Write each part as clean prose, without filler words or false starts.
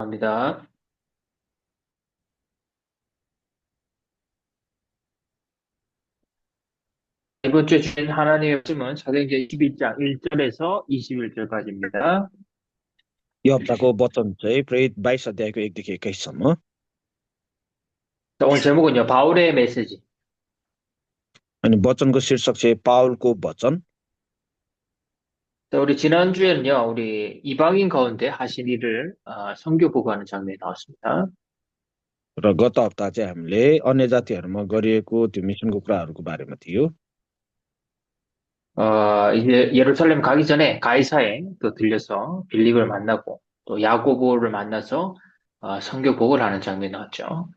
감사합니다. 이번 주에 주신 하나님의 말씀은 사도행전 21장 1절에서 21절까지입니다. यो हप्ताको वचन चाहिँ प्रेरित 22 अध्यायको 1देखि 21सम्म। 오늘 제목은요, 바울의 메시지. अनि वचनको शीर्षक चाहिँ पावलको वचन। 우리 지난주에는요, 우리 이방인 가운데 하신 일을 선교 보고하는 장면이 나왔습니다. र गत हप्ता चाहिँ हामीले अन्य जातिहरूमा गरिएको त्यो मिसनको कुराहरूको बारेमा थियो। 이제 예루살렘 가기 전에 가이사에 또 들려서 빌립을 만나고 또 야고보를 만나서 선교 보고를 하는 장면이 나왔죠.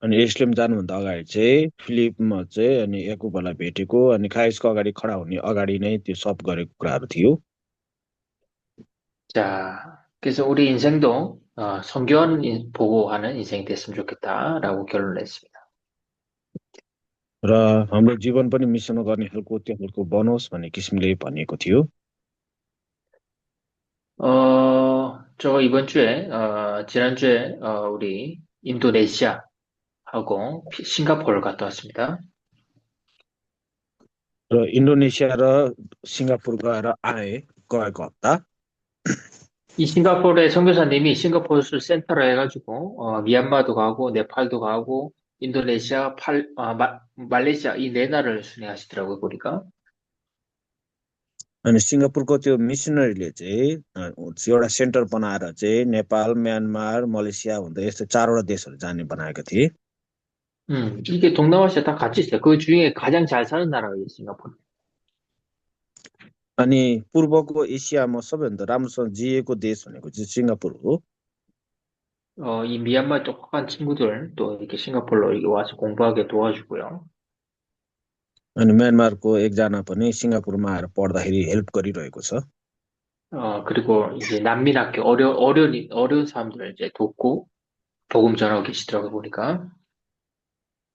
अनि यरुशलेम जानुभन्दा अगाडि चाहिँ फिलिपमा चाहिँ अनि याकुबलाई भेटेको अनि खाइसको अगाडि खडा हुने अगाडि नै त्यो सब गरेको कुराहरू थियो। 자, 그래서 우리 인생도 선교원 보고하는 인생이 됐으면 좋겠다라고 결론을 냈습니다. र हाम्रो जीवन पनि मिसनमा गर्ने खालको त्यो खालको बनोस् भन्ने किसिमले भनिएको थियो। 저 이번 주에, 지난주에, 우리 인도네시아하고 싱가포르를 갔다 왔습니다. र इन्डोनेसिया र सिङ्गापुर गएको हप्ता 이 싱가포르의 선교사님이 싱가포르를 센터로 해가지고, 미얀마도 가고, 네팔도 가고, 인도네시아, 말레이시아 이 네 나라를 순회하시더라고요, 보니까. अनि सिङ्गापुरको त्यो मिसनरीले चाहिँ एउटा सेन्टर बनाएर चाहिँ नेपाल, म्यानमार, मलेसिया हुँदै यस्तो 4वटा देशहरू जाने बनाएका थिए। 이게 동남아시아 다 같이 있어요. 그 중에 가장 잘 사는 나라가 이 싱가포르. अनि पूर्वको एसियामा सबैभन्दा राम्रोसँग जिएको देश भनेको चाहिँ सिङ्गापुर हो। 이 미얀마 똑똑한 친구들 또 이렇게 싱가포르로 이렇게 와서 공부하게 도와주고요. अनि म्यानमारको एकजना पनि सिङ्गापुरमा आएर पढ्दाखेरि हेल्प गरिरहेको छ। 그리고 이제 난민학교 어려운 사람들을 이제 돕고 복음 전하고 계시더라고요, 보니까.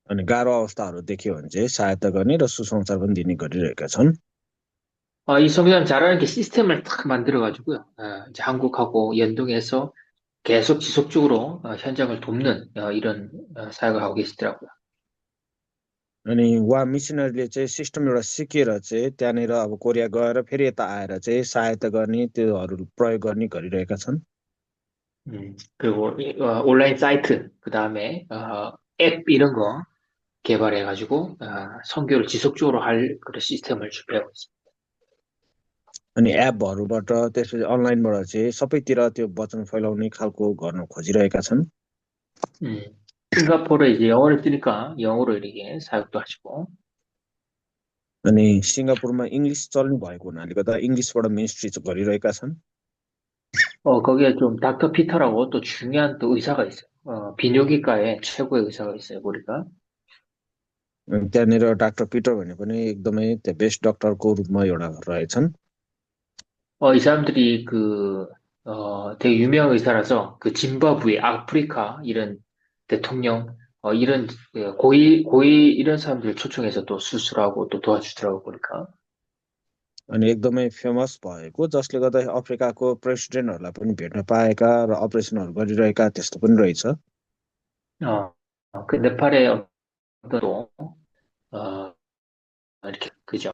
अनि गाह्रो अवस्थाहरू देख्यो भने चाहिँ सहायता गर्ने र सुसमाचार पनि दिने गरिरहेका छन्। 이 성교사님 잘하는 게 시스템을 딱 만들어가지고요. 이제 한국하고 연동해서 계속 지속적으로 현장을 돕는 이런 사역을 하고 계시더라고요. अनि उहाँ मिसनरीले चाहिँ सिस्टम एउटा सिकेर चाहिँ त्यहाँनिर अब कोरिया गएर फेरि यता आएर चाहिँ सहायता गर्ने त्योहरू प्रयोग गर्ने गरिरहेका छन्। 그리고 온라인 사이트, 그 다음에 앱 이런 거 개발해가지고 선교를 지속적으로 할 그런 시스템을 준비하고 있습니다. अनि एपहरूबाट त्यसपछि अनलाइनबाट चाहिँ सबैतिर त्यो वचन फैलाउने खालको गर्न खोजिरहेका छन्। 싱가포르에 이제 영어를 쓰니까 영어로 이렇게 사역도 하시고. अनि सिङ्गापुरमा इङ्ग्लिस चल्ने भएको हुनाले गर्दा इङ्ग्लिसबाट मिनिस्ट्री गरिरहेका छन्। 거기에 좀 닥터 피터라고 또 중요한 또 의사가 있어요. 비뇨기과의 최고의 의사가 있어요, 보니까. त्यहाँनिर डाक्टर पिटर भन्ने पनि एकदमै त्यो बेस्ट डक्टरको रूपमा एउटा रहेछन्। 이 사람들이 되게 유명한 의사라서 그 짐바브웨, 아프리카 이런 대통령, 이런 고위 이런 사람들 초청해서 또 수술하고 또 도와주더라고 보니까. अनि एकदमै फेमस भएको जसले गर्दा अफ्रिकाको प्रेसिडेन्टहरूलाई पनि भेट्न पाएका र अपरेसनहरू गरिरहेका त्यस्तो पनि रहेछ। 그 네팔의 또 이렇게 그죠.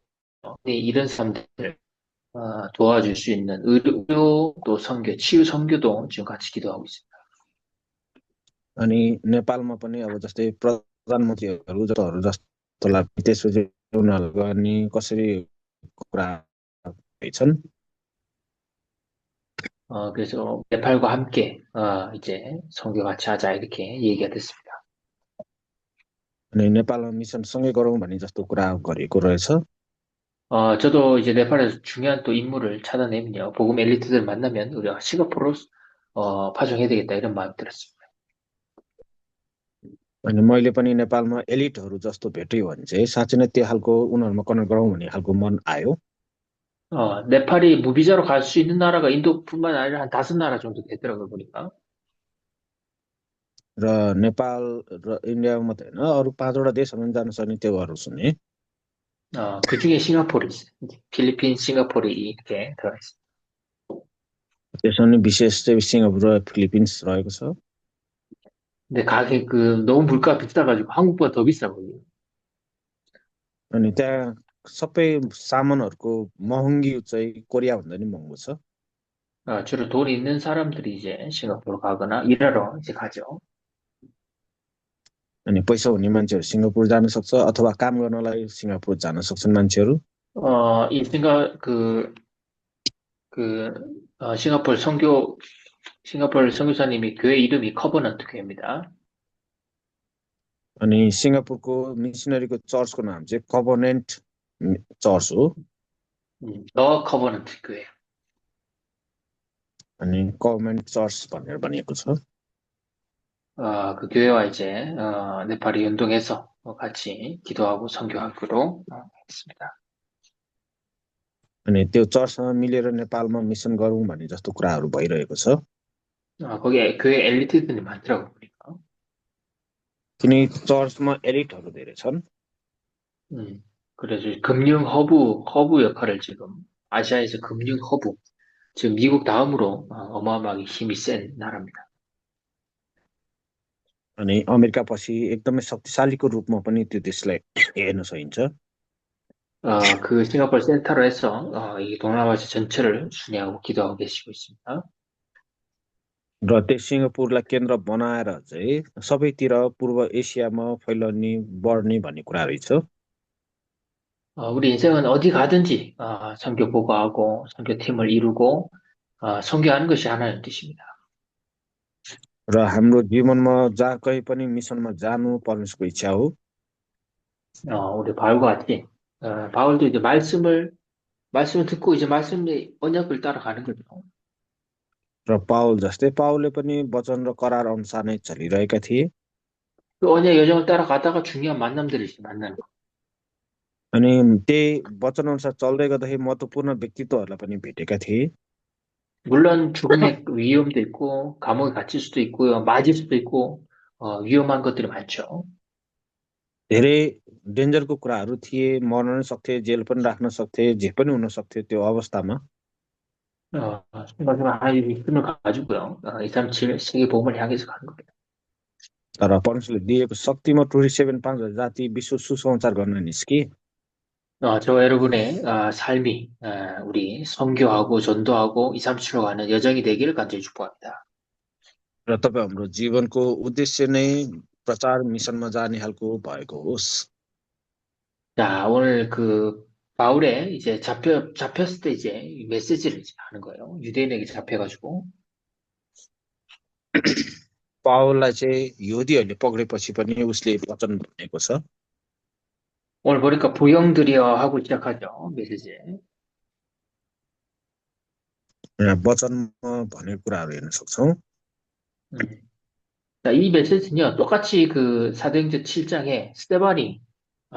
이런 사람들 도와줄 수 있는 의료 또 선교, 치유 선교도 지금 같이 기도하고 있습니다. अनि नेपालमा पनि अब जस्तै प्रधानमन्त्रीहरू जस्तोलाई त्यसपछि उनीहरूले गर्ने कसरी कुरा छन्। 그래서 네팔과 함께 이제 선교 같이 하자 이렇게 얘기가 됐습니다. अनि नेपालमा मिसन सँगै गरौँ भन्ने जस्तो कुरा गरेको रहेछ। 저도 이제 네팔에서 중요한 또 인물을 찾아내면요, 복음 엘리트들 만나면 우리가 싱가포르로 파송해야 되겠다 이런 마음이 들었습니다. अनि मैले पनि नेपालमा एलिटहरू जस्तो भेट्यो भने चाहिँ साँच्चै नै त्यो खालको उनीहरूमा कनेक्ट गरौँ भन्ने खालको मन आयो। 네팔이 무비자로 갈 수 있는 나라가 인도뿐만 아니라 한 5나라 정도 되더라고요, 보니까. र नेपाल र इन्डिया मात्रै होइन अरू 5वटा देशहरूमा जान सक्ने त्योहरू सुने। 그 중에 싱가포르 있어요. 필리핀, 싱가포르 이렇게 들어가 있습니다. त्यसमा नि विशेष चाहिँ सिङ्गापुर र फिलिपिन्स रहेको छ। 근데 가격 너무 물가 비싸가지고 한국보다 더 비싸 거기. अनि त्यहाँ सबै सामानहरूको महँगी चाहिँ कोरियाभन्दा नि महँगो छ। 주로 돈 있는 사람들이 이제 싱가포르 가거나 일하러 이제 가죠. अनि पैसा हुने मान्छेहरू सिङ्गापुर जान सक्छ अथवा काम गर्नलाई सिङ्गापुर जान सक्छन् मान्छेहरू। 이 싱가포르 선교사님이 교회 이름이 커버넌트 교회입니다. अनि सिङ्गापुरको मिसनरीको चर्चको नाम चाहिँ कभनेन्ट चर्च हो। 더 커버넌트 교회. अनि कभनेन्ट चर्च भनेर भनिएको छ। 그 교회와 이제 네팔이 연동해서 같이 기도하고 선교하기로 했습니다. अनि त्यो चर्चसँग मिलेर नेपालमा मिसन गरौँ भन्ने जस्तो कुराहरू भइरहेको छ। 거기 교회 엘리트들이 많더라고 보니까. किनकि चर्चमा एलिटहरू धेरै छन्। 그래서 금융 허브 역할을 지금 아시아에서 금융 허브, 지금 미국 다음으로 어마어마하게 힘이 센 나라입니다. अनि अमेरिकापछि एकदमै शक्तिशालीको रूपमा पनि त्यो देशलाई हेर्न सकिन्छ। 그 싱가포르 센터로 해서 이 동남아시아 전체를 순회하고 기도하고 계시고 있습니다. र त्यस सिङ्गापुरलाई केन्द्र बनाएर चाहिँ सबैतिर पूर्व एसियामा फैलने बढ्ने भन्ने कुरा रहेछ। 우리 인생은 어디 가든지 선교 보고하고 선교팀을 이루고 선교하는 것이 하나의 뜻입니다. र हाम्रो जीवनमा जहाँ कहीँ पनि मिसनमा जानु परमेश्वरको इच्छा हो। 우리 바울과 같이 바울도 이제 말씀을 듣고 이제 말씀의 언약을 따라가는 거죠. र पावल जस्तै पावलले पनि वचन र करार अनुसार नै चलिरहेका थिए। 그 언약 여정을 따라가다가 중요한 만남들을 이제 만나는 거. अनि त्यही वचन अनुसार चल्दै गर्दाखेरि महत्त्वपूर्ण व्यक्तित्वहरूलाई पनि भेटेका थिए। 물론 죽음의 위험도 있고 감옥에 갇힐 수도 있고요, 맞을 수도 있고 위험한 것들이 많죠. धेरै डेन्जरको कुराहरू थिए, मर्न पनि सक्थे, जेल पनि राख्न सक्थे, जे पनि हुन सक्थ्यो त्यो अवस्थामा। 하지만 하나님의 힘을 가지고요, 237 세계 복음을 향해서 가는 겁니다. तर परमेश्वरले दिएको शक्तिमा 27,500 जाति विश्व सुसमाचार गर्न निस्के। 저와 여러분의 삶이 우리 선교하고 전도하고 237로 가는 여정이 되기를 간절히 축복합니다. र तपाईँ हाम्रो जीवनको उद्देश्य नै प्रचार मिसनमा जाने खालको भएको होस्। 자, 오늘 바울의 이제 잡혔을 때 이제 메시지를 이제 하는 거예요. 유대인에게 잡혀가지고. पावललाई चाहिँ यहुदीहरूले पक्रेपछि पनि उसले वचन भनेको छ। 오늘 보니까 부형들이여 하고 시작하죠, 메시지. वचनमा भनेको कुराहरू हेर्न सक्छौँ। 자, 이 메시지는요, 똑같이 사도행전 7장에 스데반이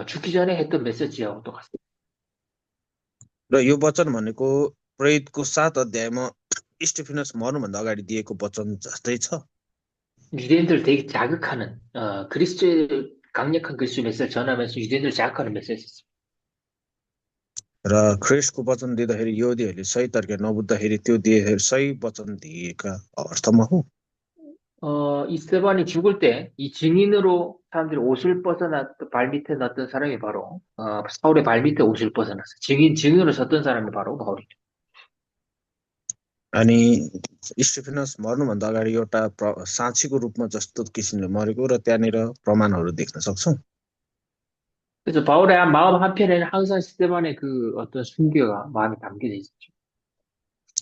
죽기 전에 했던 메시지하고 똑같습니다. र यो वचन भनेको प्रेरितको 7 अध्यायमा स्टेफेनस मर्नुभन्दा अगाडि दिएको वचन जस्तै छ। 유대인들 되게 자극하는 강력한 그리스도의 메시지를 전하면서 유대인들 자극하는 메시지였습니다. र ख्रिस्टको वचन दिँदाखेरि यहुदीहरूले सही तरिका नबुझ्दाखेरि त्यो दिएर सही वचन दिएका अर्थमा हो। 이 스데반이 죽을 때 이 증인으로 사람들이 옷을 발밑에 놨던 사람이 바로 사울의 발밑에 옷을 벗어났어요. 증인으로 섰던 사람이 바로 바울이죠. अनि स्टेफेनस मर्नुभन्दा अगाडि एउटा साक्षीको रूपमा जस्तो किसिमले मरेको र त्यहाँनिर प्रमाणहरू देख्न सक्छौँ। 그래서 바울의 마음 한편에는 항상 스데반의 어떤 순교가 마음에 담겨져 있었죠.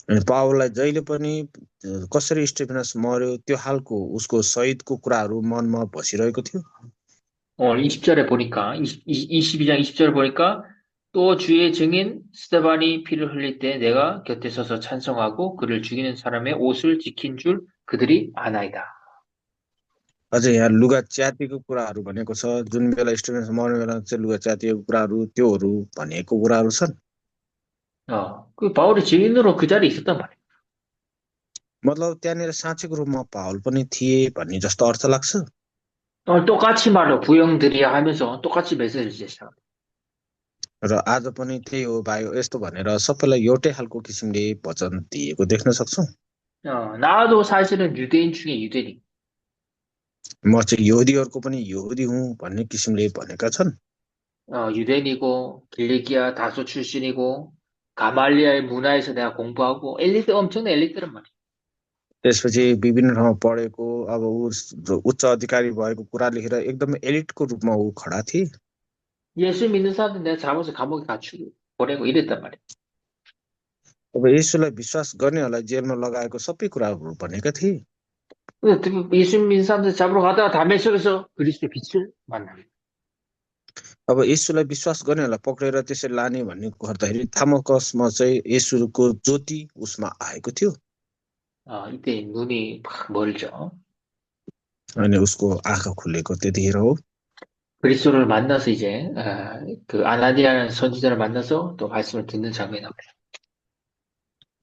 अनि पावललाई जहिले पनि कसरी स्टेफेनस मर्यो त्यो खालको उसको शहीदको कुराहरू मनमा बसिरहेको थियो। 오늘 20절에 보니까 22장 20절에 보니까 또 주의 증인 스데반이 피를 흘릴 때 내가 곁에 서서 찬송하고 그를 죽이는 사람의 옷을 지킨 줄 그들이 아나이다. अझै यहाँ लुगा च्यातिको कुराहरू भनेको छ। जुन बेला स्टेफेनस मर्ने बेला चाहिँ लुगा च्यातिएको कुराहरू त्योहरू भनेको कुराहरू छन्। 그 바울이 증인으로 그 자리에 있었단 말이에요. मतलब त्यहाँनिर साँचोको रूपमा पावल पनि थिए भन्ने जस्तो अर्थ लाग्छ। 똑같이 말로 부형들이야 하면서 똑같이 메시지를 제시합니다. र आज पनि त्यही हो भाइ यस्तो भनेर सबैलाई एउटै खालको किसिमले वचन दिएको देख्न सक्छौँ। 나도 사실은 유대인 중에 유대인. म चाहिँ यहुदीहरूको पनि यहुदी हुँ भन्ने किसिमले भनेका छन्। 유대인이고, 길리기아 다소 출신이고, 가말리아의 문화에서 내가 공부하고, 엘리트, 엄청난 엘리트란 말이야. त्यसपछि विभिन्न ठाउँमा पढेको, अब ऊ उच्च अधिकारी भएको कुरा लेखेर एकदमै एलिटको रूपमा ऊ खडा थिए। 예수 믿는 사람들 내가 잡아서 감옥에 갇히고, 보내고 이랬단 말이야. अब येशूलाई विश्वास गर्नेहरूलाई जेलमा लगाएको सबै कुराहरू भनेका थिए। 근데 예수 믿는 사람들 잡으러 가다가 다메섹에서 그리스도의 빛을 만나. अब येशूलाई विश्वास गर्नेहरूलाई पक्रेर त्यसरी लाने भन्ने गर्दाखेरि दामस्कसमा चाहिँ येशूको ज्योति उसमा आएको थियो 이때 눈이 팍 멀죠. अनि उसको आँखा खुलेको त्यतिखेर हो। 그리스도를 만나서 이제 그 아나니아라는 선지자를 만나서 또 말씀을 듣는 장면이 나옵니다.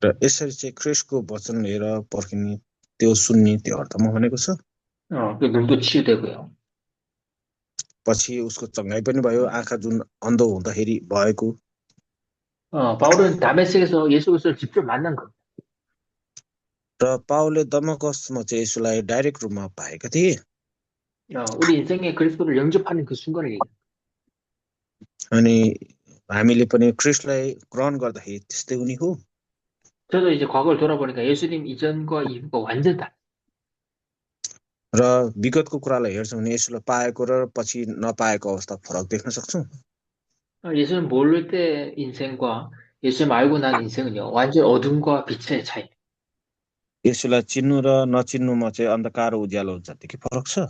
र यसरी चाहिँ ख्रिस्टको वचन लिएर पर्खिने, त्यो सुन्ने, त्यो अर्थमा भनेको छ। 그 눈도 치유되고요. पछि उसको चङ्गाइ पनि भयो, आँखा जुन अन्धो हुँदाखेरि भएको। 바울은 다메섹에서 예수 그리스도를 직접 만난 겁니다. र पावलले दमस्कसमा चाहिँ यसुलाई डाइरेक्ट रूपमा पाएका थिए। 우리 인생에 그리스도를 영접하는 그 순간을 얘기해요. अनि हामीले पनि ख्रिस्टलाई ग्रहण गर्दाखेरि त्यस्तै हुने हो। 저도 이제 과거를 돌아보니까 예수님 이전과 이후가 완전 다. र विगतको कुरालाई हेर्छौँ भने यसुलाई पाएको र पछि नपाएको अवस्था फरक देख्न सक्छौँ। 예수님 모를 때 인생과 예수님 알고 난 인생은요, 완전 어둠과 빛의 차이. यसुलाई चिन्नु र नचिन्नुमा चाहिँ अन्धकार र उज्यालो जतिकै फरक छ।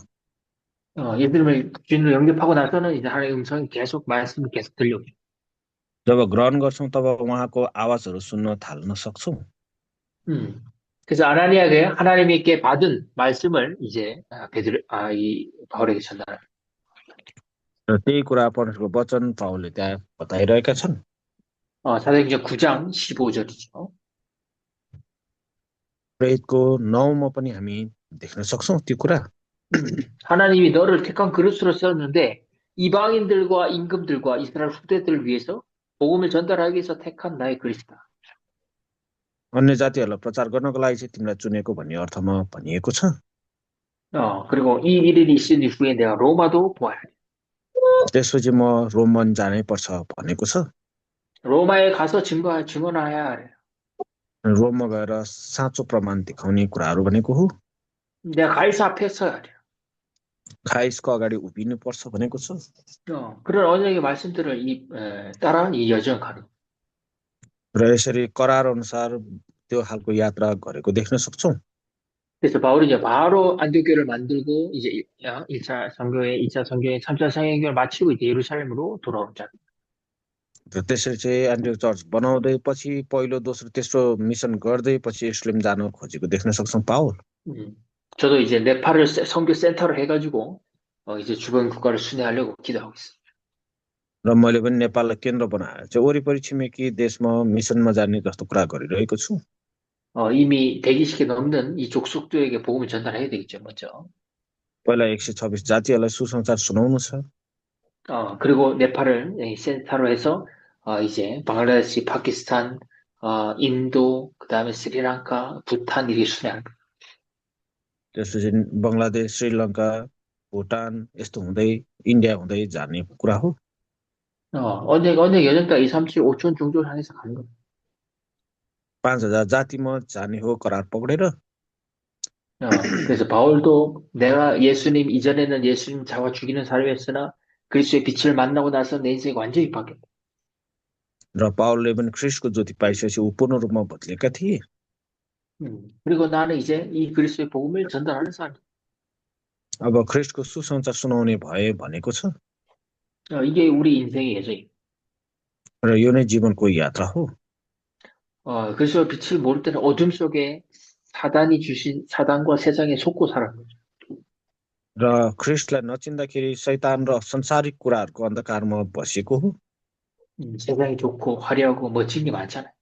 예수님을 주인으로 영접하고 나서는 이제 하나님의 음성이 계속 말씀이 계속 들려오죠. जब ग्रहण गर्छौँ तब उहाँको आवाजहरू सुन्न थाल्न सक्छौँ। 그래서 아나니아에게 하나님께 받은 말씀을 이제 이 바울에게 전달합니다. र त्यही कुरा परमेश्वरको वचन पावलले त्यहाँ बताइरहेका छन्। 사도행전 9장 15절이죠. प्रेरितको 9मा पनि हामी देख्न सक्छौँ त्यो कुरा। 하나님이 너를 택한 그릇으로 세웠는데 이방인들과 임금들과 이스라엘 후대들을 위해서 복음을 전달하기 위해서 택한 나의 그릇이다. अन्य जातिहरूलाई प्रचार गर्नको लागि चाहिँ तिमीलाई चुनेको भन्ने अर्थमा भनिएको छ। 그리고 이 일이 있은 이후에 내가 로마도 보아야 돼. त्यसपछि म रोमन जानै पर्छ भनेको छ। 로마에 가서 증언해야 해. रोममा गएर साँचो प्रमाण देखाउने कुराहरू भनेको हो। 내가 가이사 앞에 서야 돼. खाइसको अगाडि उभिनु पर्छ भनेको छ। 그런 언약의 말씀들을 따라 이 여정 가는. र यसरी करार अनुसार त्यो खालको यात्रा गरेको देख्न सक्छौँ। 그래서 바울이 이제 바로 안디옥교를 만들고 이제 1차 선교회, 2차 선교회, 3차 성행교를 마치고 이제 예루살렘으로 돌아오자. र त्यसरी चाहिँ एन्टियोक चर्च बनाउँदै पछि पहिलो दोस्रो तेस्रो मिसन गर्दै पछि यरुसलेम जान खोजेको देख्न सक्छौँ पावल। 저도 이제 네팔을 선교 센터로 해가지고 이제 주변 국가를 순회하려고 기도하고 있어요. र मैले पनि नेपाललाई केन्द्र बनाएर चाहिँ वरिपरि छिमेकी देशमा मिसनमा जाने जस्तो कुरा गरिरहेको छु। 이미 120개 넘는 이 족속들에게 복음을 전달해야 되겠죠, 먼저. पहिला 126 जातिहरूलाई सुसमाचार सुनाउनु छ। 그리고 네팔을 센터로 해서 이제 방글라데시, 파키스탄, 인도, 그다음에 스리랑카, 부탄 이렇게 순회하는 거예요. त्यसपछि बङ्गलादेश, श्रीलङ्का, भुटान यस्तो हुँदै इन्डिया हुँदै जाने कुरा हो। 언약 여정 따라 2, 3, 7, 5천 종족을 향해서 가는 거예요. 5000 जातिमा जाने हो करार पक्रेर। 그래서 바울도 내가 예수님 이전에는 예수님 잡아 죽이는 사람이었으나 그리스도의 빛을 만나고 나서 내 인생이 완전히 바뀌었다. र पावलले पनि ख्रिस्टको ज्योति पाइसकेपछि ऊ पूर्ण रूपमा बदलेका थिए। 그리고 나는 이제 이 그리스도의 복음을 전달하는 사람. अब ख्रिस्टको सुसमाचार सुनाउने भए भनेको छ। 이게 우리 인생의 예정이에요. र यो नै जीवनको यात्रा हो। 그리스도의 빛을 모를 때는 어둠 속에 사단이 주신 사단과 세상에 속고 살아는 거죠. र ख्रिस्टलाई नचिन्दाखेरि शैतान र संसारिक कुराहरूको अन्धकारमा बसेको हो। 세상이 좋고 화려하고 멋진 게 많잖아요.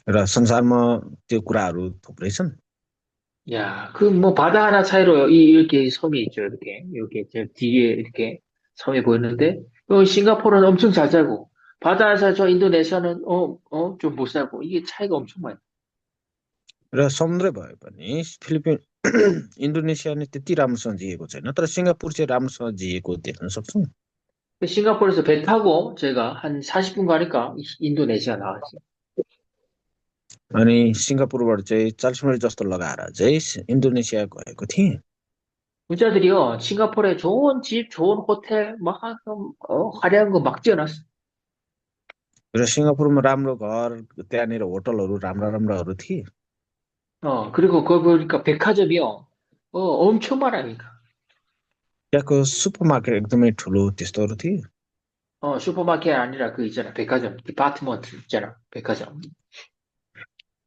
र संसारमा त्यो कुराहरू थुप्रै छन्। 야, 그 뭐 바다 하나 차이로 이렇게 섬이 있죠. 이렇게 저 뒤에 이렇게 섬이 보이는데 싱가포르는 엄청 잘 살고 바다 하나 저 인도네시아는 좀 못 살고 이게 차이가 엄청 많아요. र समुद्रै भए पनि फिलिपिन इन्डोनेसियाले त्यति राम्रोसँग जिएको छैन, तर सिङ्गापुर चाहिँ राम्रोसँग जिएको देख्न सक्छौँ। 싱가포르에서 배 타고 제가 한 40분 가니까 인도네시아 나왔어요. अनि सिङ्गापुरबाट चाहिँ 40 मिनट जस्तो लगाएर चाहिँ इन्डोनेसिया गएको थिएँ। 부자들이요, 싱가포르에 좋은 집, 좋은 호텔, 막, 화려한 거 막 지어놨어. र सिङ्गापुरमा राम्रो घर, त्यहाँनिर होटलहरू राम्रा राम्राहरू थिए। 그리고 거기 보니까 백화점이요, 엄청 많아니까. त्यहाँको सुपरमार्केट एकदमै ठुलो त्यस्तोहरू थिए। 슈퍼마켓 아니라 그 있잖아, 백화점, 디파트먼트 있잖아, 백화점.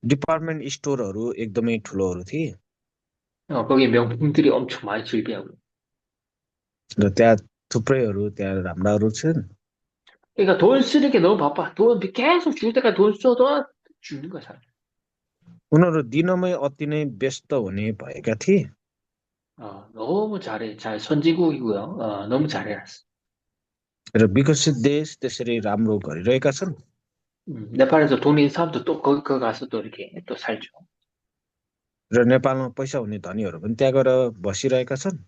डिपार्टमेन्ट स्टोरहरू एकदमै ठुलोहरू थिए। 거기 명품들이 엄청 많이 즐비하고. र त्यहाँ थुप्रैहरू त्यहाँ राम्राहरू छन्। 그러니까 돈 쓰는 게 너무 바빠. 돈 계속 줄 때까지 돈 써도 죽는 거야, 사람. उनीहरू दिनमै अति नै व्यस्त हुने भएका थिए। 너무 잘해. 선진국이고요. 너무 잘해놨어. र विकसित देश त्यसरी राम्रो गरिरहेका छन्। 네팔에서 돈 있는 사람도 또 거기 가서 또 이렇게 또 살죠. र नेपालमा पैसा हुने धनीहरू पनि त्यहाँ गएर बसिरहेका छन्।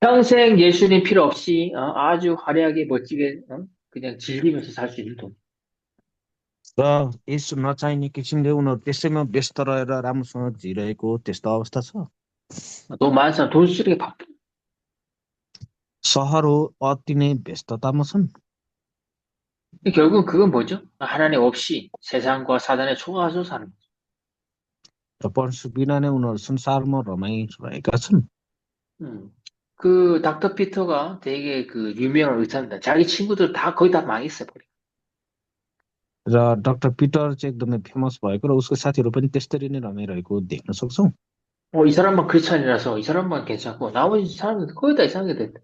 평생 예수님 필요 없이 아주 화려하게 멋지게 그냥 즐기면서 살 수 있는 돈. र यसो नचाहिने किसिमले उनीहरू त्यसैमा व्यस्त रहेर राम्रोसँग जिरहेको त्यस्तो अवस्था छ। 돈 많은 사람 돈 쓰는 게 바빠. सहर हो अति नै व्यस्ततामा छन्। 결국은 그건 뭐죠? 하나님 없이 세상과 사단에 속아서 사는 거죠. र परमेश्वर बिना नै उनीहरू संसारमा रमाइरहेका छन्। 그 닥터 피터가 되게 그 유명한 의사입니다. 자기 친구들 다 거의 다 망했어 버려. र डाक्टर पिटर चाहिँ एकदमै फेमस भएको र उसको साथीहरू पनि त्यस्तरी नै रमाइरहेको देख्न सक्छौँ। 이 사람만 크리스찬이라서 이 사람만 괜찮고 나머지 사람들 거의 다 이상하게 됐다.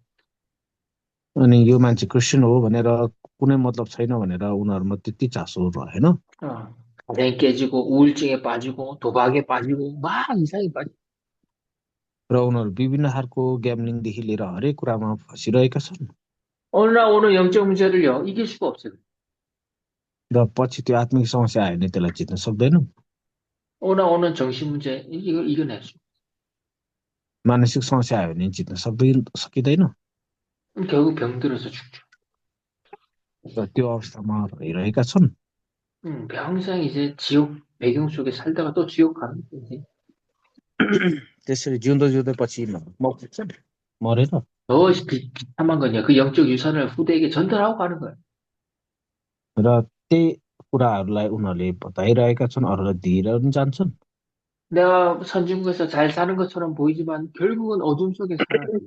अनि यो मान्छे क्रिस्चियन हो भनेर कुनै मतलब छैन भनेर उनीहरूमा त्यति चासो रहेन। 가정이 깨지고 우울증에 빠지고 도박에 빠지고 막 이상하게 빠지고. र उनीहरू विभिन्न खालको ग्याम्लिङदेखि लिएर हरेक कुरामा फसिरहेका छन्। 어느 날 오는 영적 문제를요 이길 수가 없어요. र पछि त्यो आत्मिक समस्या आयो भने त्यसलाई जित्न सक्दैनौँ। 어느 날 오는 정신 문제 이거 이겨낼 수. मानसिक समस्या आयो भने जित्न सकिँदैन। 결국 병들어서 죽죠. र त्यो अवस्थामा रहिरहेका छन्। 평생 이제 지옥 배경 속에 살다가 또 지옥 가는 거지. त्यसरी जिउँदो जिउँदै पछि पुग्छन् मरेर। 더 비참한 건요. 그 영적 유산을 후대에게 전달하고 가는 거예요. र त्यही कुराहरूलाई उनीहरूले बताइरहेका छन्, अरूलाई दिएर पनि जान्छन्। 내가 선진국에서 잘 사는 것처럼 보이지만 결국은 어둠 속에 살아요.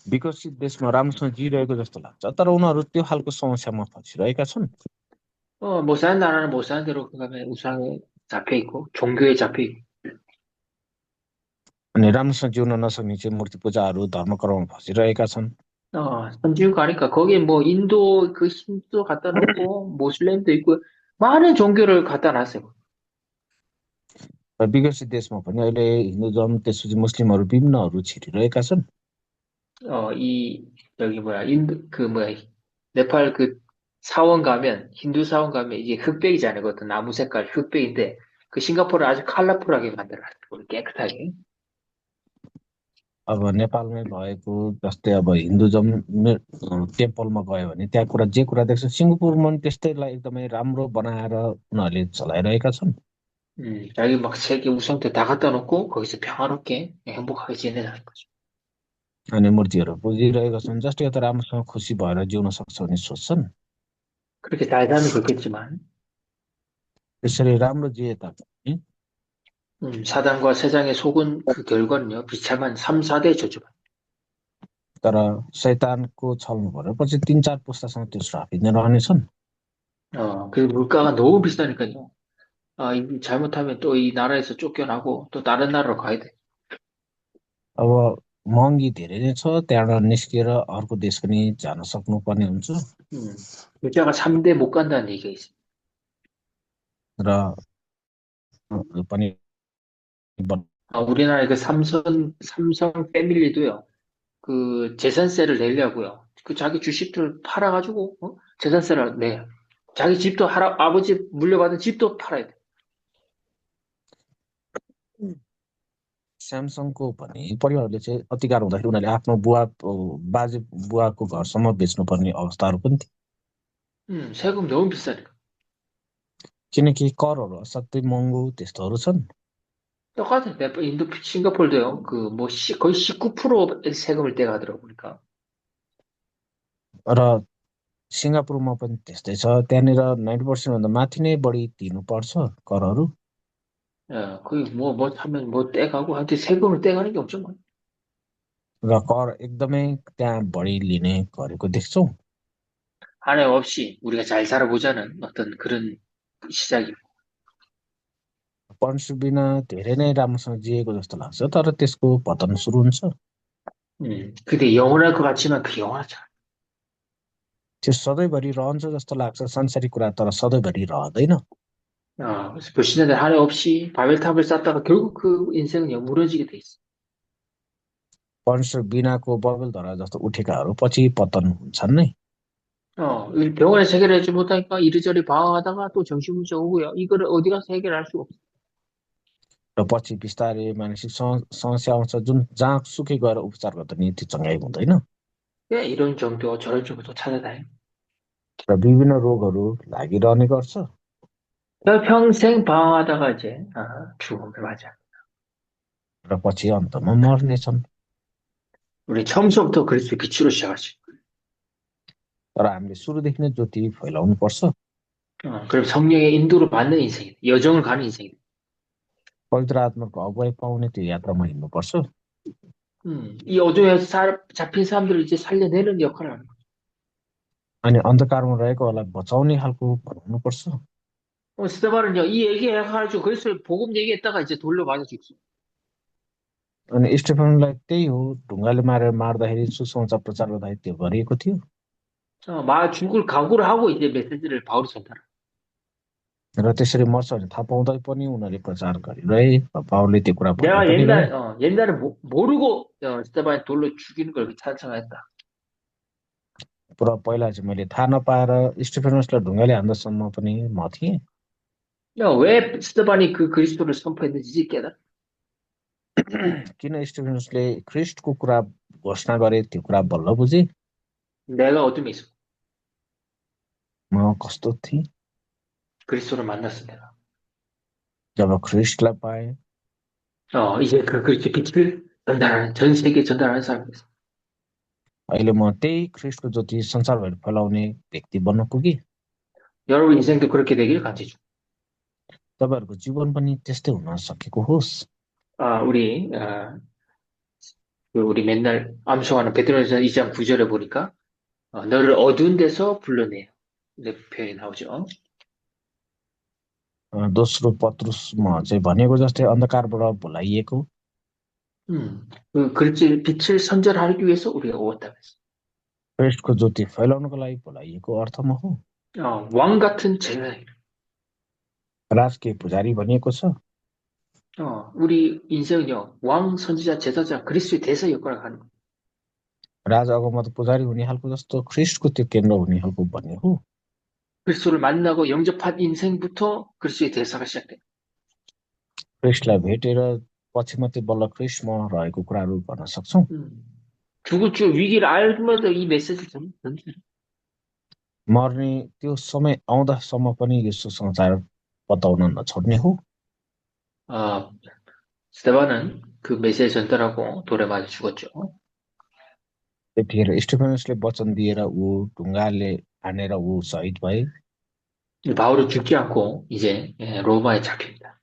विकसित देशमा राम्रोसँग जिरहेको जस्तो लाग्छ, तर उनीहरू त्यो खालको समस्यामा फसिरहेका छन्। 못 사는 나라는 못 사는 대로 그다음에 우상에 잡혀 있고 종교에 잡혀 있고. अनि राम्रोसँग जिउन नसक्ने चाहिँ मूर्ति पूजाहरू धर्मकर्ममा फसिरहेका छन्। 선진국 가니까 거기에 뭐 인도 그 힌두도 갖다 놓고 모슬렘도 있고 많은 종교를 갖다 놨어요. र विकसित देशमा पनि अहिले हिन्दुजम त्यसपछि मुस्लिमहरू विभिन्नहरू छिरिरहेका छन्। 여기 뭐야 네팔 그 사원 가면 힌두 사원 가면 이게 흑백이잖아요. 그것도 나무 색깔 흑백인데 그 싱가포르를 아주 컬러풀하게 만들어놨어요. 깨끗하게. अब नेपालमै भएको जस्तै अब हिन्दुजम टेम्पलमा गयो भने त्यहाँ कुरा जे कुरा देख्छ, सिङ्गापुरमा पनि त्यस्तैलाई एकदमै राम्रो बनाएर उनीहरूले चलाइरहेका छन्। 자기 막 세계 우상들 다 갖다 놓고 거기서 평화롭게 행복하게 지내는 거죠. अनि मूर्तिहरू पुजिरहेका छन्, जसले त राम्रोसँग खुसी भएर जिउन सक्छ भने सोच्छन्। 그렇게 잘 살면 좋겠지만 त्यसरी राम्रो जिए तापनि 사단과 세상의 속은 그 결과는요 비참한 3, 4대 저주받. तर शैतानको छलमा परेर पछि 3-4 पुस्तासँग त्यो श्रापित नै रहनेछन्। 그 물가가 너무 비싸니까요. 잘못하면 또 이 나라에서 쫓겨나고 또 다른 나라로 가야 돼. अब महँगी धेरै नै छ, त्यहाँबाट निस्किएर अर्को देश पनि जान सक्नुपर्ने हुन्छ। 부자가 3대 못 간다는 얘기가 있어요. र पनि 우리나라의 그 삼성 패밀리도요. 그 재산세를 내려고요. 그 자기 주식들 팔아가지고 재산세를 내. 자기 집도 아버지 물려받은 집도 팔아야 돼. स्यामसङको भने परिवारले चाहिँ अति गाह्रो हुँदाखेरि उनीहरूले आफ्नो बाजे बुवाको घरसम्म बेच्नुपर्ने अवस्थाहरू पनि थियो। 세금 너무 비싸니까. किनकि करहरू असाध्यै महँगो त्यस्तोहरू छन्। 똑같아. 인도, 싱가포르도요. 거의 19% 세금을 떼가더라고, 보니까. र सिङ्गापुरमा पनि त्यस्तै छ, त्यहाँनिर 90% भन्दा माथि नै बढी तिर्नुपर्छ करहरू। 거의 뭐 하면 뭐 떼가고, 하여튼 세금을 떼가는 게 엄청 많아. र कर एकदमै त्यहाँ बढी लिने गरेको देख्छौँ। 하나 없이 우리가 잘 살아보자는 어떤 그런 시작이. पढ्नु बिना धेरै नै राम्रोसँग जिएको जस्तो लाग्छ, तर त्यसको पतन सुरु हुन्छ। 근데 영원할 것 같지만 그 영원하지 않아. त्यो सधैँभरि रहन्छ जस्तो लाग्छ सांसारिक कुरा, तर सधैँभरि रहँदैन। 그래서 불신자들 하나 없이 바벨탑을 쌓다가 결국 그 인생은 무너지게 돼 있어. परमेश्वर बिनाको बबेलधरा जस्तो उठेकाहरू पछि पतन हुन्छन् नै। 이 병원에서 해결하지 못하니까 이리저리 방황하다가 또 정신문제 오고요. 이거를 어디 가서 해결할 수가 없어. र पछि बिस्तारै मानसिक समस्या आउँछ, जुन जहाँसुकै गएर उपचार गर्दा नि त्यो चङ्गाइ हुँदैन। 왜 이런 정도 저런 정도 찾아다녀. र विभिन्न रोगहरू लागिरहने गर्छ। 평생 방황하다가 이제 죽음을 맞아. र पछि अन्तमा मर्नेछन्। 우리 처음부터 그리스도의 빛으로 시작하지. तर हामीले सुरुदेखि नै ज्योति फैलाउनु पर्छ। 그럼 성령의 인도를 받는 인생이다. 여정을 가는 인생이다. पवित्र आत्माको अगुवाई पाउने त्यो यात्रामा हिँड्नुपर्छ। 이 어둠에서 잡힌 사람들을 이제 살려내는 역할을 하는 거야. अनि अन्धकारमा रहेकोहरूलाई बचाउने खालको बनाउनुपर्छ। 스테반은요, 이 얘기해가지고 그리스도의 복음 얘기했다가 이제 돌로 맞아 죽지. अनि स्टेफनलाई त्यही हो, ढुङ्गाले मारेर मार्दाखेरि सुसमाचार प्रचार गर्दाखेरि त्यो गरिएको थियो। 죽을 각오를 하고 이제 메시지를 바울이 전달해. र त्यसरी मर्छ भने थाहा पाउँदै पनि उनीहरूले प्रचार गरिरहे, पावलले त्यो कुरा भन्दै 내가 पनि रहे। 옛날에 모르고 스테반 돌로 죽이는 걸 찬성했다. पहिला चाहिँ मैले थाहा नपाएर स्टेफेनसलाई ढुङ्गाले हान्दासम्म पनि म थिएँ। 왜 스테반이 그 그리스도를 선포했는지 이제 깨달아. किन स्टेफेनसले ख्रिस्टको कुरा घोषणा गरे त्यो कुरा बल्ल बुझे। 내가 어둠에 있어. म कस्तो थिएँ 그리스도를 만났어 내가. जब ख्रिस्टलाई पाएँ। 이제 그 그리스도 빛을 전달하는 전 세계에 전달하는 사람이 됐어. अहिले म त्यही ख्रिस्टको ज्योति संसारभरि फैलाउने व्यक्ति बन्न पुगेँ। 여러분 인생도 그렇게 되길 간절히 주. तपाईँहरूको जीवन पनि त्यस्तै हुन सकेको होस्। 우리 우리 맨날 암송하는 베드로전서 2장 9절에 보니까 너를 어두운 데서 불러내. 이렇게 표현이 나오죠. दोस्रो पत्रुसमा चाहिँ भनेको जस्तै अन्धकारबाट भुलाइएको। 그 빛을 선전하기 위해서 우리가 오었다고 했어. ख्रिस्टको ज्योति फैलाउनको लागि भुलाइएको अर्थमा हो। 왕 같은 제사장. राजकीय पुजारी भनिएको छ। 우리 인생은요, 왕, 선지자, 제사장, 그리스도의 대사 역할을 하는 거예요. राजा अगमत पुजारी हुने खालको जस्तो ख्रिस्टको त्यो केन्द्र हुने खालको भन्ने हो। 그리스도를 만나고 영접한 인생부터 그리스도의 대사가 시작돼요. ख्रिस्टलाई भेटेर पछि मात्रै बल्ल ख्रिस्टमा रहेको कुराहरू गर्न सक्छौँ। 죽을 줄 위기를 알면서 이 메시지를 전달해요. मर्ने त्यो समय आउँदासम्म पनि यो सुसमाचार बताउन नछोड्ने हो। 스테반은 그 메시지 전달하고 돌에 맞아 죽었죠. त्यतिखेर स्टेफेनसले वचन दिएर ऊ ढुङ्गाले हानेर ऊ शहीद भए। 바울은 죽지 않고 이제 로마에 잡힙니다.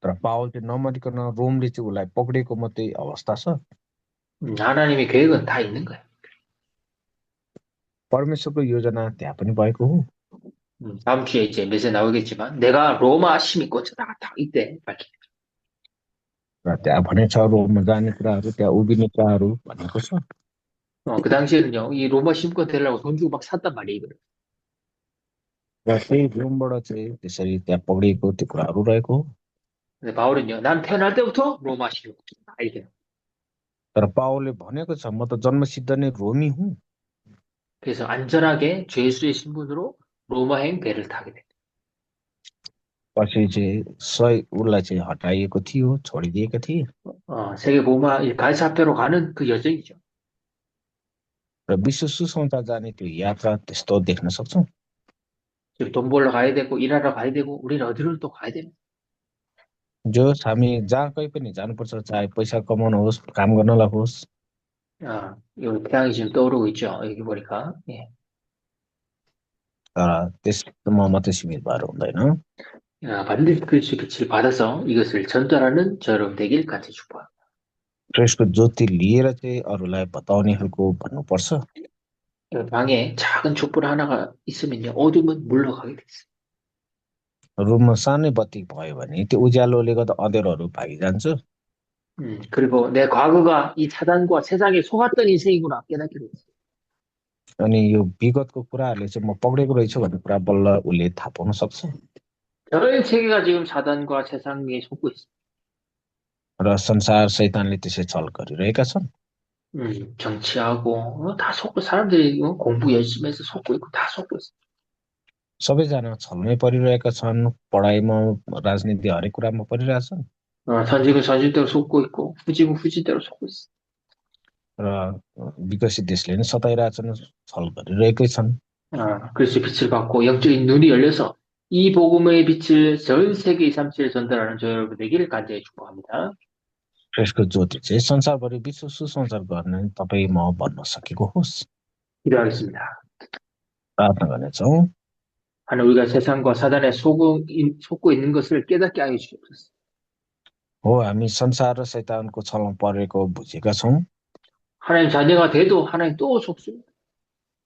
तर पावल चाहिँ नमरिकन रोमले चाहिँ उसलाई पक्रेको मात्रै अवस्था छ। 하나님의 계획은 다 있는 거예요. परमेश्वरको योजना त्यहाँ पनि भएको हो। 다음 주에 이제 메시지 나오겠지만 내가 로마 심히 꽂혀다가 딱 이때 밝힙니다. र त्यहाँ भनेको छ रोममा जाने कुराहरू, त्यहाँ उभिने कुराहरू भनेको छ। 그 당시에는요, 이 로마 심권 되려고 돈 주고 막 샀단 말이에요, 이거를. र त्यही रोमबाट चाहिँ त्यसरी त्यहाँ पक्रिएको त्यो कुराहरू रहेको हो। 근데 바울은요, 난 태어날 때부터 로마 심권이다, 이렇게. तर पावलले भनेको छ म त जन्मसिद्ध नै रोमी हुँ। 그래서 안전하게 죄수의 신분으로 로마행 배를 타게 됩니다. पछि चाहिँ सही उसलाई चाहिँ हटाइएको थियो, छोडिदिएका थिए। 세계복음화 가이사페로 가는 그 여정이죠. र विश्व सुसमाचार जाने त्यो यात्रा त्यस्तो देख्न सक्छौँ। 지금 돈 벌러 가야 되고, 일하러 가야 되고, 우리는 어디로 또 가야 됩니다. जस हामी जहाँ कहीँ पनि जानुपर्छ, चाहे पैसा कमाउन होस्, काम गर्नलाई होस्। 여기 태양이 지금 떠오르고 있죠. 여기 보니까. 예. तर त्यसमा मात्रै सीमित भएर हुँदैन। 반드시 그리스도의 빛을 받아서 이것을 전달하는 저 여러분 되길 간절히 축복합니다. ख्रिस्टको ज्योति लिएर चाहिँ अरूलाई बताउने खालको भन्नुपर्छ। 방에 작은 촛불 하나가 있으면요, 어둠은 물러가게 돼 있어요. रुममा सानै बत्ती भयो भने त्यो उज्यालोले गर्दा अँध्यारोहरू भागिजान्छ। 그리고 내 과거가 이 사단과 세상에 속았던 인생이구나 깨닫게 됐어요. अनि यो विगतको कुराहरूले चाहिँ म पक्रेको रहेछु भन्ने कुरा बल्ल उसले थाहा पाउन सक्छ। 전 세계가 지금 사단과 세상에 속고 있어요. र संसार शैतानले त्यसै छल गरिरहेका छन्। 정치하고 다 속고 사람들이 공부 열심히 해서 속고 있고 다 속고 있어요. सबैजना छलमै परिरहेका छन्, पढाइमा, राजनीति हरेक कुरामा परिरहेछन्। 선진은 선진대로 속고 있고 후진은 후진대로 속고 있어요. र विकसित देशले नै सताइरहेछन्, छल गरिरहेकै छन्। 그리스도의 빛을 받고 영적인 눈이 열려서 이 복음의 빛을 전 세계 237에 전달하는 저 여러분 되기를 간절히 축복합니다. ख्रिस्टको ज्योति चाहिँ संसारभरि विश्व सुसमाचार गर्ने तपाईँ म भन्न सकेको होस्। 기도하겠습니다. प्रार्थना गर्नेछौँ। 하나님 우리가 세상과 사단에 속고 있는 것을 깨닫게 하여 주옵소서. हो, हामी संसार र शैतानको छलमा परेको बुझेका छौँ। 하나님 자녀가 돼도 하나님 또 속습니다.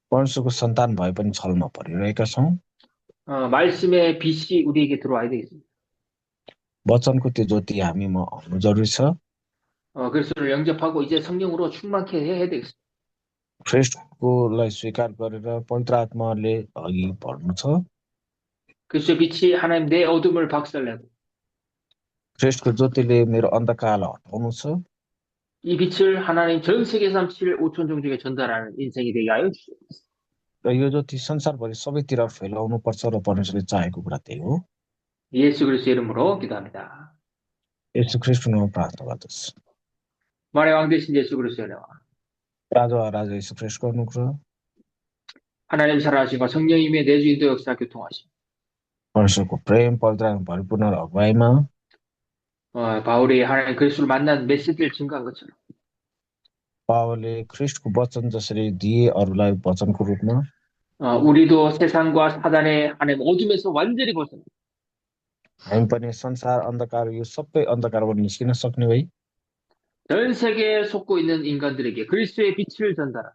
परमेश्वरको सन्तान भए पनि छलमा परिरहेका छौँ। 말씀의 빛이 우리에게 들어와야 되겠습니다. वचनको त्यो ज्योति हामीमा आउनु जरुरी छ। 그리스도를 영접하고 이제 성령으로 충만케 해야 되겠습니다. ख्रिस्टकोलाई स्वीकार गरेर पवित्र आत्माले अघि बढ्नु छ। 그리스도의 빛이 하나님 내 어둠을 박살내고 ख्रिस्टको ज्योतिले मेरो अन्धकारलाई हटाउनु छ। 이 빛을 하나님 전 세계 37 5천 종족에 전달하는 인생이 되게 하여 주시옵소서. र यो ज्योति संसारभरि सबैतिर फैलाउनु पर्छ र परमेश्वरले चाहेको कुरा त्यही हो। 예수 그리스도 이름으로 기도합니다. 예수 ख्रिस्टको नाममा प्रार्थना गर्दछु। 만의 왕 되신 예수 그리스도의 은혜와 राजा 예수 ख्रिस्टको अनुग्रह, 하나님 살아하심과 성령님의 내주인도 역사 교통하심 परमेश्वरको प्रेम, पवित्र आत्मा भरिपूर्ण अगुवाईमा 바울이 하나님 그리스도를 만난 메시지를 증거한 것처럼 पावलले ख्रिस्टको वचन जसरी दिए अरूलाई वचनको रूपमा 우리도 세상과 사단의 하나님 어둠에서 완전히 벗어나 हामी पनि संसार अन्धकार, यो सबै अन्धकारबाट निस्किन सक्ने भई 전 세계에 속고 있는 인간들에게 그리스도의 빛을 전달하라.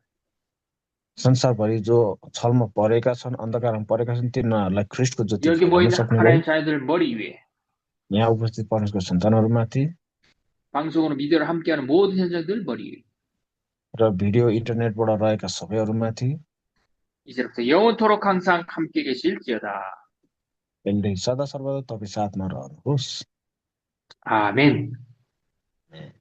संसारभरि जो छलमा परेका छन्, अन्धकारमा परेका छन्, तिनीहरूलाई ख्रिस्टको ज्योति 여기 फैलाउन 보이는 सक्ने भई 하나님 자녀들 머리 위에 यहाँ उपस्थित परमेश्वरको सन्तानहरूमाथि 방송으로 미디어를 함께하는 모든 현장들 머리 위에 र भिडियो इन्टरनेटबाट रहेका सबैहरूमाथि 이제부터 영원토록 항상 함께 계실지어다. अहिले सदा सर्वदा तपाईँ साथमा रहनुहोस्। 아멘. 네.